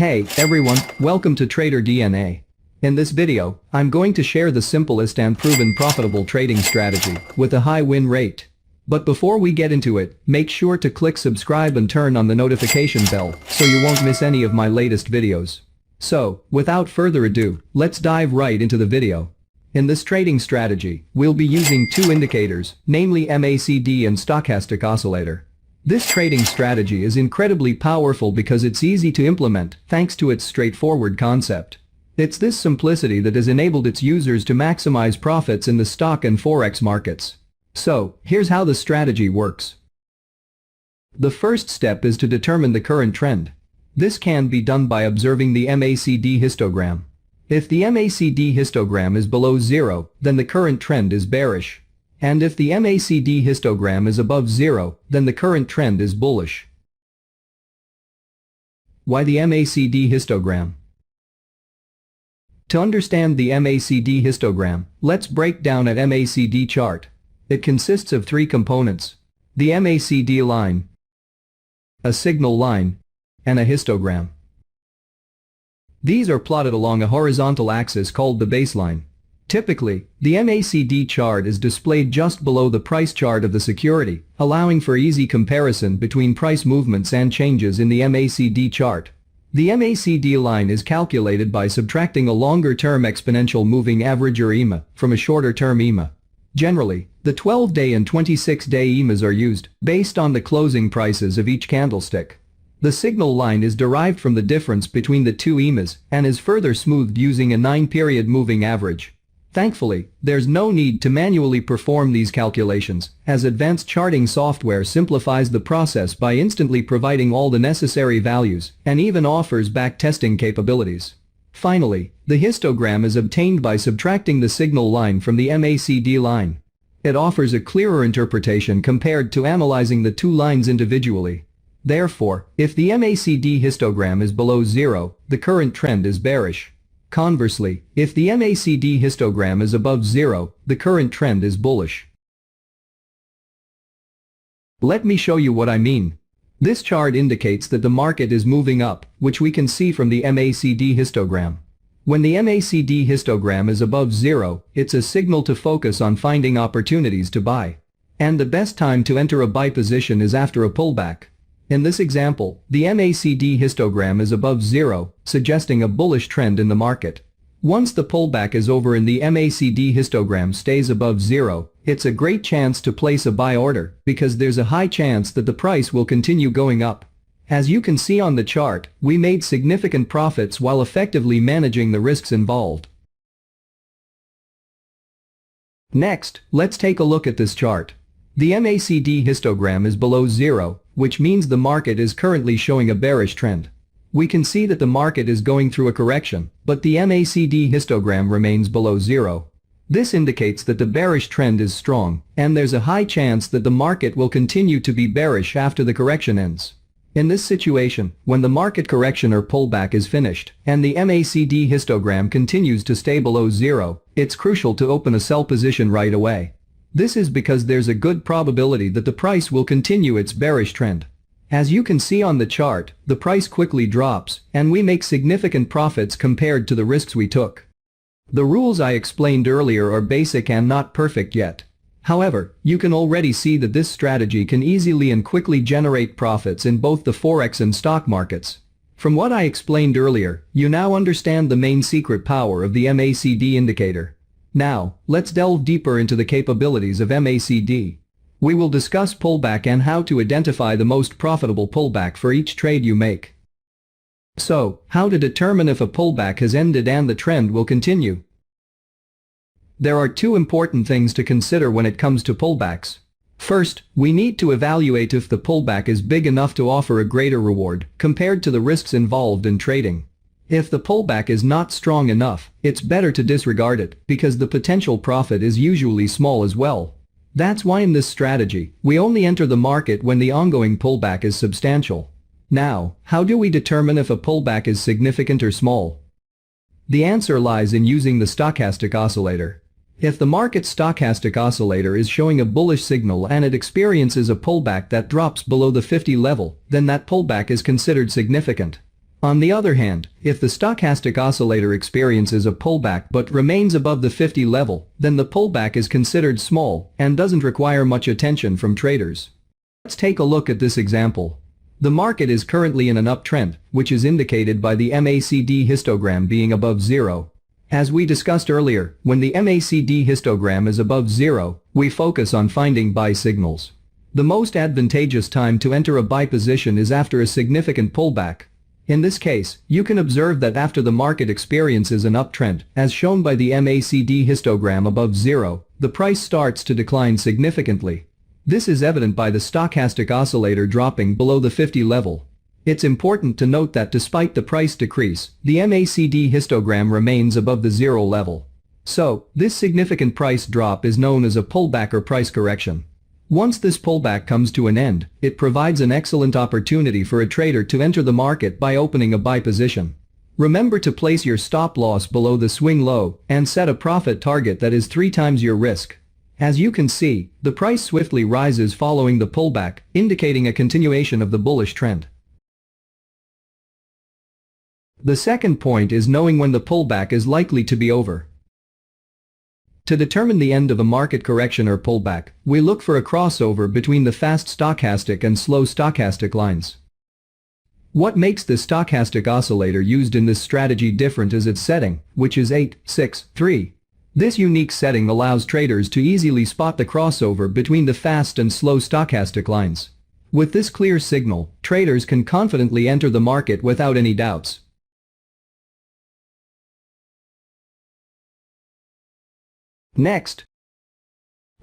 Hey everyone, welcome to Trader DNA. In this video, I'm going to share the simplest and proven profitable trading strategy with a high win rate. But before we get into it, make sure to click subscribe and turn on the notification bell so you won't miss any of my latest videos. So, without further ado, let's dive right into the video. In this trading strategy, we'll be using two indicators, namely MACD and stochastic oscillator. This trading strategy is incredibly powerful because it's easy to implement thanks to its straightforward concept. It's this simplicity that has enabled its users to maximize profits in the stock and Forex markets. So, here's how the strategy works. The first step is to determine the current trend. This can be done by observing the MACD histogram. If the MACD histogram is below zero, then the current trend is bearish. And if the MACD histogram is above zero, then the current trend is bullish. Why the MACD histogram? To understand the MACD histogram, let's break down an MACD chart. It consists of three components: the MACD line, a signal line, and a histogram. These are plotted along a horizontal axis called the baseline. Typically, the MACD chart is displayed just below the price chart of the security, allowing for easy comparison between price movements and changes in the MACD chart. The MACD line is calculated by subtracting a longer-term exponential moving average or EMA from a shorter-term EMA. Generally, the 12-day and 26-day EMAs are used based on the closing prices of each candlestick. The signal line is derived from the difference between the two EMAs and is further smoothed using a 9-period moving average. Thankfully, there's no need to manually perform these calculations, as advanced charting software simplifies the process by instantly providing all the necessary values and even offers back-testing capabilities. Finally, the histogram is obtained by subtracting the signal line from the MACD line. It offers a clearer interpretation compared to analyzing the two lines individually. Therefore, if the MACD histogram is below zero, the current trend is bearish. Conversely, if the MACD histogram is above zero, the current trend is bullish. Let me show you what I mean. This chart indicates that the market is moving up, which we can see from the MACD histogram. When the MACD histogram is above zero, it's a signal to focus on finding opportunities to buy. And the best time to enter a buy position is after a pullback. In this example, the MACD histogram is above zero, suggesting a bullish trend in the market. Once the pullback is over and the MACD histogram stays above zero, it's a great chance to place a buy order because there's a high chance that the price will continue going up. As you can see on the chart, we made significant profits while effectively managing the risks involved. Next, let's take a look at this chart. The MACD histogram is below zero, which means the market is currently showing a bearish trend. We can see that the market is going through a correction, but the MACD histogram remains below zero. This indicates that the bearish trend is strong, and there's a high chance that the market will continue to be bearish after the correction ends. In this situation, when the market correction or pullback is finished, and the MACD histogram continues to stay below zero, it's crucial to open a sell position right away. This is because there's a good probability that the price will continue its bearish trend. As you can see on the chart, the price quickly drops, and we make significant profits compared to the risks we took. The rules I explained earlier are basic and not perfect yet. However, you can already see that this strategy can easily and quickly generate profits in both the Forex and stock markets. From what I explained earlier, you now understand the main secret power of the MACD indicator. Now, let's delve deeper into the capabilities of MACD. We will discuss pullback and how to identify the most profitable pullback for each trade you make. So, how to determine if a pullback has ended and the trend will continue? There are two important things to consider when it comes to pullbacks. First, we need to evaluate if the pullback is big enough to offer a greater reward compared to the risks involved in trading. If the pullback is not strong enough, it's better to disregard it because the potential profit is usually small as well. That's why in this strategy, we only enter the market when the ongoing pullback is substantial. Now, how do we determine if a pullback is significant or small? The answer lies in using the stochastic oscillator. If the market stochastic oscillator is showing a bullish signal and it experiences a pullback that drops below the 50 level, then that pullback is considered significant. On the other hand, if the stochastic oscillator experiences a pullback but remains above the 50 level, then the pullback is considered small and doesn't require much attention from traders. Let's take a look at this example. The market is currently in an uptrend, which is indicated by the MACD histogram being above zero. As we discussed earlier, when the MACD histogram is above zero, we focus on finding buy signals. The most advantageous time to enter a buy position is after a significant pullback. In this case, you can observe that after the market experiences an uptrend, as shown by the MACD histogram above zero, the price starts to decline significantly. This is evident by the stochastic oscillator dropping below the 50 level. It's important to note that despite the price decrease, the MACD histogram remains above the zero level. So, this significant price drop is known as a pullback or price correction. Once this pullback comes to an end, it provides an excellent opportunity for a trader to enter the market by opening a buy position. Remember to place your stop loss below the swing low and set a profit target that is 3 times your risk. As you can see, the price swiftly rises following the pullback, indicating a continuation of the bullish trend. The second point is knowing when the pullback is likely to be over. To determine the end of a market correction or pullback, we look for a crossover between the fast stochastic and slow stochastic lines. What makes the stochastic oscillator used in this strategy different is its setting, which is 8-6-3. This unique setting allows traders to easily spot the crossover between the fast and slow stochastic lines. With this clear signal, traders can confidently enter the market without any doubts. Next,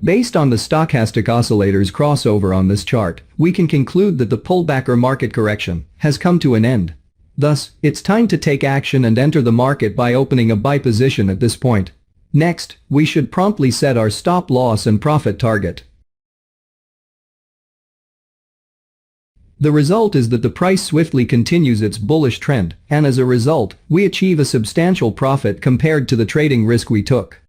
based on the stochastic oscillator's crossover on this chart, we can conclude that the pullback or market correction has come to an end. Thus, it's time to take action and enter the market by opening a buy position at this point. Next, we should promptly set our stop loss and profit target. The result is that the price swiftly continues its bullish trend, and as a result, we achieve a substantial profit compared to the trading risk we took.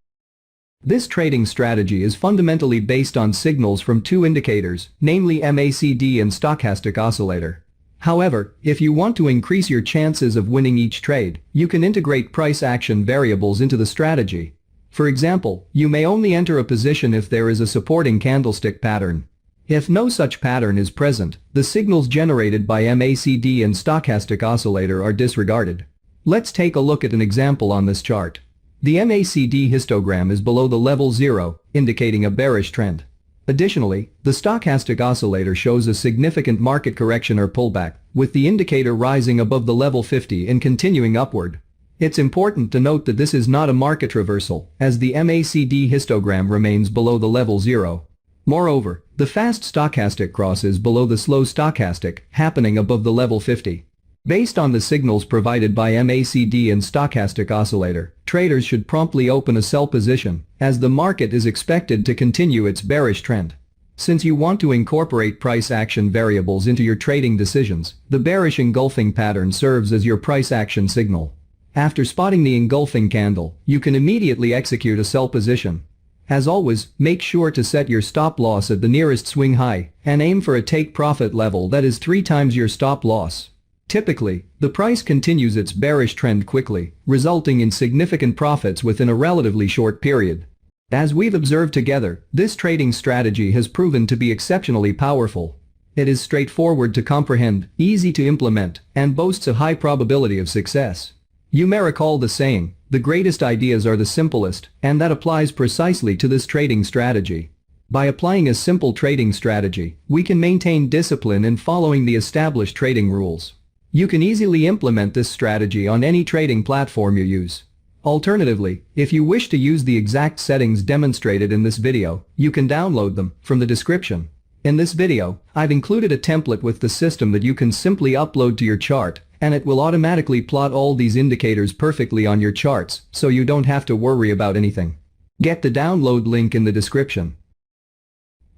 This trading strategy is fundamentally based on signals from 2 indicators, namely MACD and stochastic oscillator. However, if you want to increase your chances of winning each trade, you can integrate price action variables into the strategy. For example, you may only enter a position if there is a supporting candlestick pattern. If no such pattern is present, the signals generated by MACD and stochastic oscillator are disregarded. Let's take a look at an example on this chart. The MACD histogram is below the level 0, indicating a bearish trend. Additionally, the stochastic oscillator shows a significant market correction or pullback, with the indicator rising above the level 50 and continuing upward. It's important to note that this is not a market reversal, as the MACD histogram remains below the level 0. Moreover, the fast stochastic crosses below the slow stochastic, happening above the level 50. Based on the signals provided by MACD and stochastic oscillator, traders should promptly open a sell position, as the market is expected to continue its bearish trend. Since you want to incorporate price action variables into your trading decisions, the bearish engulfing pattern serves as your price action signal. After spotting the engulfing candle, you can immediately execute a sell position. As always, make sure to set your stop loss at the nearest swing high, and aim for a take profit level that is 3 times your stop loss. Typically, the price continues its bearish trend quickly, resulting in significant profits within a relatively short period. As we've observed together, this trading strategy has proven to be exceptionally powerful. It is straightforward to comprehend, easy to implement, and boasts a high probability of success. You may recall the saying, the greatest ideas are the simplest, and that applies precisely to this trading strategy. By applying a simple trading strategy, we can maintain discipline in following the established trading rules. You can easily implement this strategy on any trading platform you use. Alternatively, if you wish to use the exact settings demonstrated in this video, you can download them from the description. In this video, I've included a template with the system that you can simply upload to your chart, and it will automatically plot all these indicators perfectly on your charts, so you don't have to worry about anything. Get the download link in the description.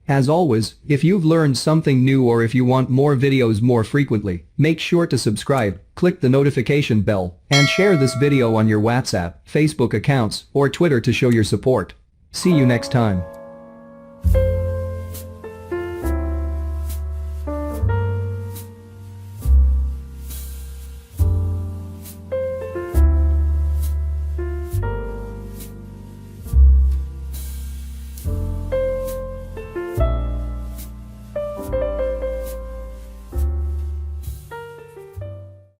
As always, if you've learned something new or if you want more videos more frequently, make sure to subscribe, click the notification bell, and share this video on your WhatsApp, Facebook accounts, or Twitter to show your support. See you next time.